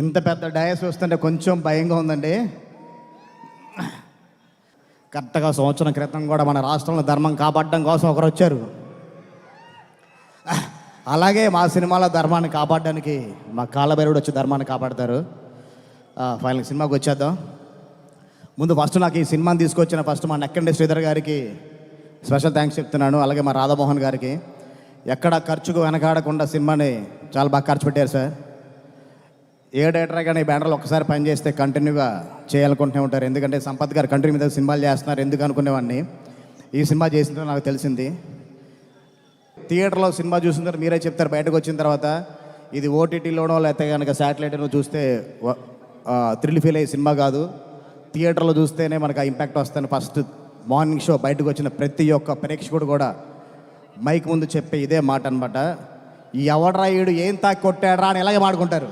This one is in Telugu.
ఇంత పెద్ద డయాస్ వస్తుంటే కొంచెం భయంగా ఉందండి. కరెక్ట్గా సంవత్సరం క్రితం కూడా మన రాష్ట్రంలో ధర్మం కాపాడడం కోసం ఒకరు వచ్చారు. అలాగే మా సినిమాలో ధర్మాన్ని కాపాడడానికి మా కాళ్ళభైరవుడు వచ్చి ధర్మాన్ని కాపాడతారు. ఫైనల్ సినిమాకి వచ్చేద్దాం. ముందు ఫస్ట్ నాకు ఈ సినిమాని తీసుకొచ్చిన మా నెక్కండి శ్రీధర్ గారికి స్పెషల్ థ్యాంక్స్ చెప్తున్నాను. అలాగే మా రాధామోహన్ గారికి. ఎక్కడ ఖర్చుకు వెనకాడకుండా సినిమాని చాలా బాగా ఖర్చు పెట్టారు సార్. ఏ డైరెక్టర్ కానీ ఈ బ్యానర్లో ఒక్కసారి పని చేస్తే కంటిన్యూగా చేయాలనుకుంటూనే ఉంటారు. ఎందుకంటే సంపత్ గారు కంట్రీ మీద సినిమాలు చేస్తున్నారు ఎందుకు అనుకునేవాడిని. ఈ సినిమా చేసిన నాకు తెలిసింది. థియేటర్లో సినిమా చూసిన తర్వాత మీరే చెప్తారు, బయటకు వచ్చిన తర్వాత ఇది ఓటీటీలోనో లేకపోతే కనుక శాటిలైట్లో చూస్తే థ్రిల్ ఫీల్ అయ్యే సినిమా కాదు, థియేటర్లో చూస్తేనే మనకు ఆ ఇంపాక్ట్ వస్తుంది. ఫస్ట్ మార్నింగ్ షో బయటకు వచ్చిన ప్రతి ఒక్క ప్రేక్షకుడు కూడా మైక్ ముందు చెప్పే ఇదే మాట అనమాట. ఈ ఎవడ్రా ఈడు ఏం తాకి కొట్టాడరా అని ఇలాగే మాడుకుంటారు.